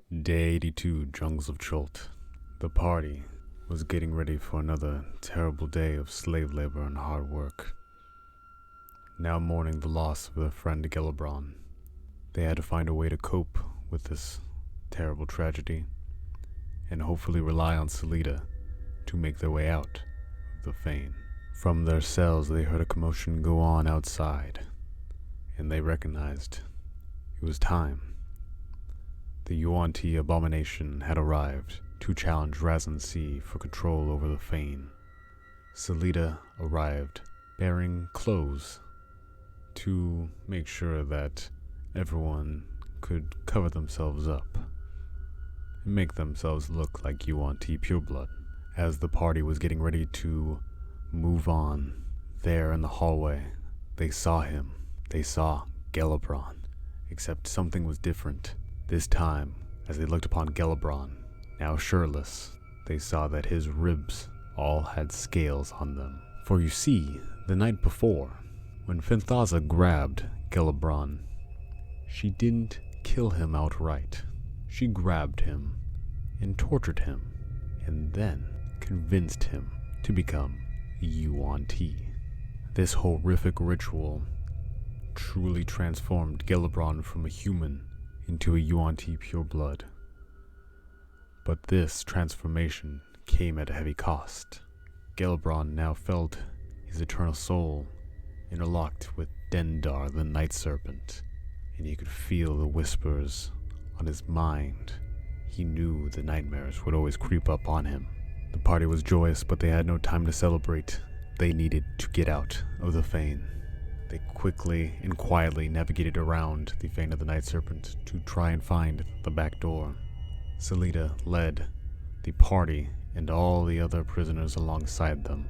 Day 82, Jungles of Cholt. The party was getting ready for another terrible day of slave labor and hard work. Now mourning the loss of their friend Gelibron, they had to find a way to cope with this terrible tragedy and hopefully rely on Selida to make their way out of the fane. From their cells they heard a commotion go on outside, and they recognized it was time. The Yuan-Ti abomination had arrived to challenge Razan Sea for control over the fane. Selida arrived bearing clothes to make sure that everyone could cover themselves up and make themselves look like Yuan-Ti pureblood. As the party was getting ready to move on, there in the hallway, they saw him. They saw Gelibron, except something was different. This time, as they looked upon Gelibron, now shirtless, they saw that his ribs all had scales on them. For you see, the night before, when Fenthaza grabbed Gelibron, she didn't kill him outright. She grabbed him and tortured him, and then convinced him to become Yuan-Ti. This horrific ritual truly transformed Gelibron from a human into a Yuan-Ti pureblood. But this transformation came at a heavy cost. Gelibron now felt his eternal soul interlocked with Dendar the Night Serpent, and he could feel the whispers on his mind. He knew the nightmares would always creep up on him. The party was joyous, but they had no time to celebrate. They needed to get out of the fane. They quickly and quietly navigated around the fane of the Night Serpent to try and find the back door. Selida led the party and all the other prisoners alongside them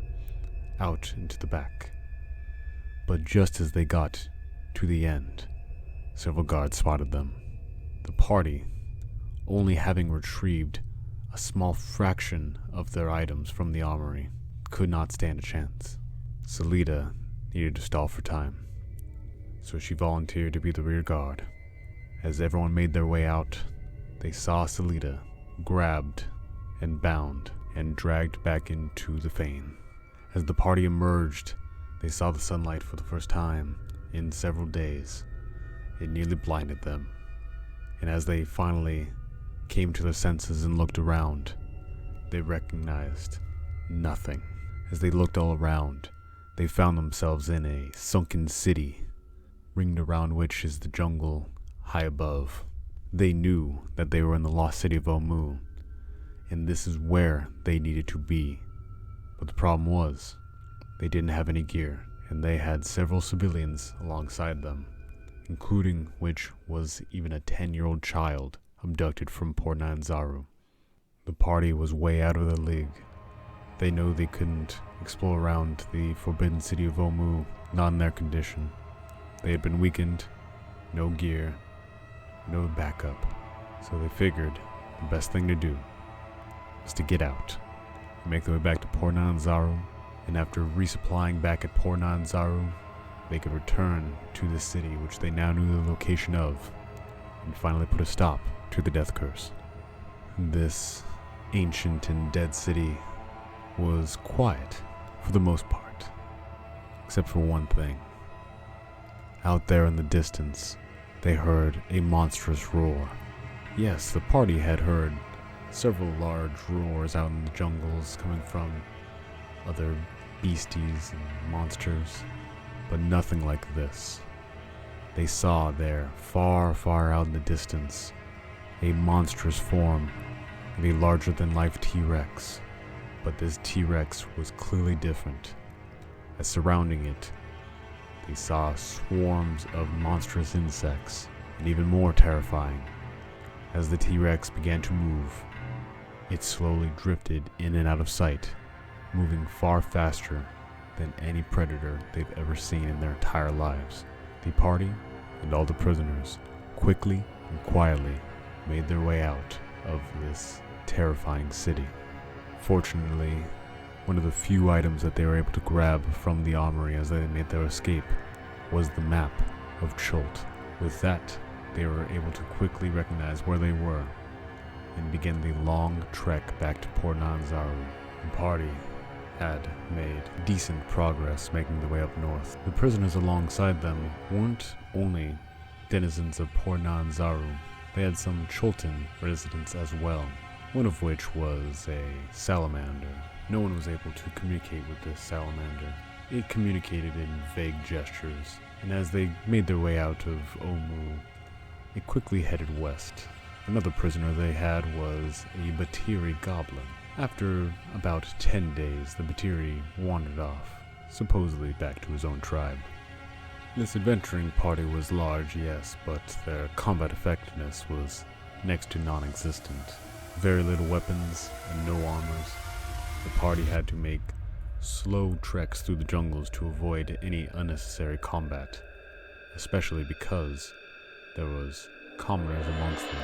out into the back. But just as they got to the end, several guards spotted them. The party, only having retrieved a small fraction of their items from the armory, could not stand a chance. Selida needed to stall for time, so she volunteered to be the rear guard. As everyone made their way out, they saw Selida grabbed and bound and dragged back into the fane. As the party emerged, they saw the sunlight for the first time in several days. It nearly blinded them, and as they finally came to their senses and looked around, they recognized nothing. As they looked all around, they found themselves in a sunken city, ringed around which is the jungle high above. They knew that they were in the lost city of Omu, and this is where they needed to be. But the problem was, they didn't have any gear, and they had several civilians alongside them, including which was even a 10-year-old child abducted from Port Nanzaru. The party was way out of their league. They know they couldn't explore around the forbidden city of Omu, not in their condition. They had been weakened, no gear, no backup, so they figured the best thing to do was to get out and make their way back to Port Nanzaru, and after resupplying back at Port Nanzaru, they could return to the city which they now knew the location of, and finally put a stop to the death curse. This ancient and dead city was quiet for the most part, except for one thing. Out there in the distance, they heard a monstrous roar. Yes, the party had heard several large roars out in the jungles coming from other beasties and monsters, but nothing like this. They saw there, far, far out in the distance, a monstrous form of a larger-than-life T-Rex. But this T-Rex was clearly different, as surrounding it, they saw swarms of monstrous insects, and even more terrifying. As the T-Rex began to move, it slowly drifted in and out of sight, moving far faster than any predator they've ever seen in their entire lives. The party and all the prisoners quickly and quietly made their way out of this terrifying city. Fortunately, one of the few items that they were able to grab from the armory as they made their escape was the map of Cholt. With that, they were able to quickly recognize where they were and began the long trek back to Port Nanzaru. The party had made decent progress making their way up north. The prisoners alongside them weren't only denizens of Port Nanzaru, they had some Chultan residents as well, one of which was a salamander. No one was able to communicate with this salamander. It communicated in vague gestures, and as they made their way out of Omu, it quickly headed west. Another prisoner they had was a Batiri goblin. After about 10 days, the Batiri wandered off, supposedly back to his own tribe. This adventuring party was large, yes, but their combat effectiveness was next to non-existent. Very little weapons and no armors. The party had to make slow treks through the jungles to avoid any unnecessary combat, especially because there was commoners amongst them.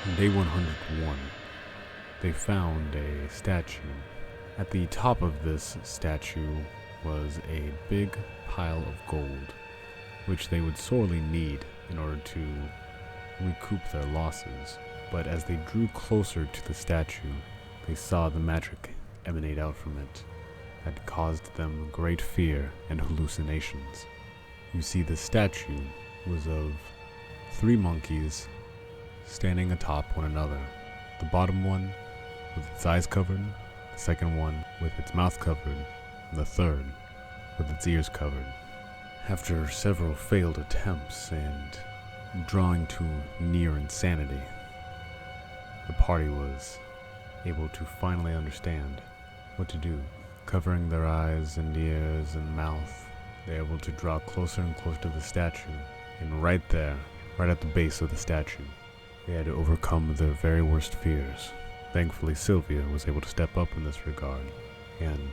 On day 101, they found a statue. At the top of this statue was a big pile of gold, which they would sorely need in order to recoup their losses. But as they drew closer to the statue, they saw the magic emanate out from it that caused them great fear and hallucinations. You see, the statue was of 3 monkeys standing atop one another. The bottom one with its eyes covered, the second one with its mouth covered, and the third with its ears covered. After several failed attempts and drawing to near insanity, the party was able to finally understand what to do. Covering their eyes and ears and mouth, they were able to draw closer and closer to the statue, and right there, right at the base of the statue, they had to overcome their very worst fears. Thankfully, Sylvia was able to step up in this regard, and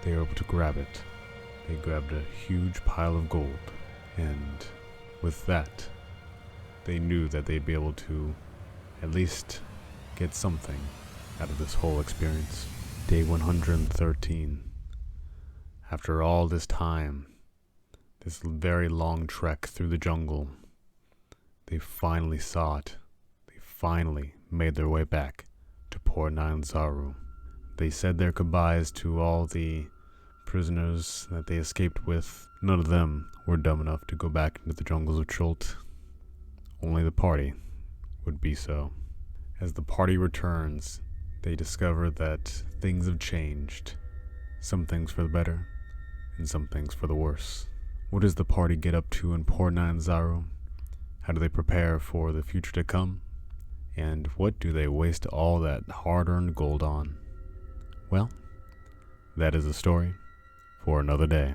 they were able to grab it. They grabbed a huge pile of gold, and with that, they knew that they'd be able to at least get something out of this whole experience. Day 113. After all this time, this very long trek through the jungle, they finally saw it. They finally made their way back to Port Nanzaru. They said their goodbyes to all the prisoners that they escaped with. None of them were dumb enough to go back into the jungles of Chult. Only the party would be so. As the party returns, they discover that things have changed. Some things for the better, and some things for the worse. What does the party get up to in Port Nanzaru? How do they prepare for the future to come? And what do they waste all that hard-earned gold on? Well, that is a story for another day.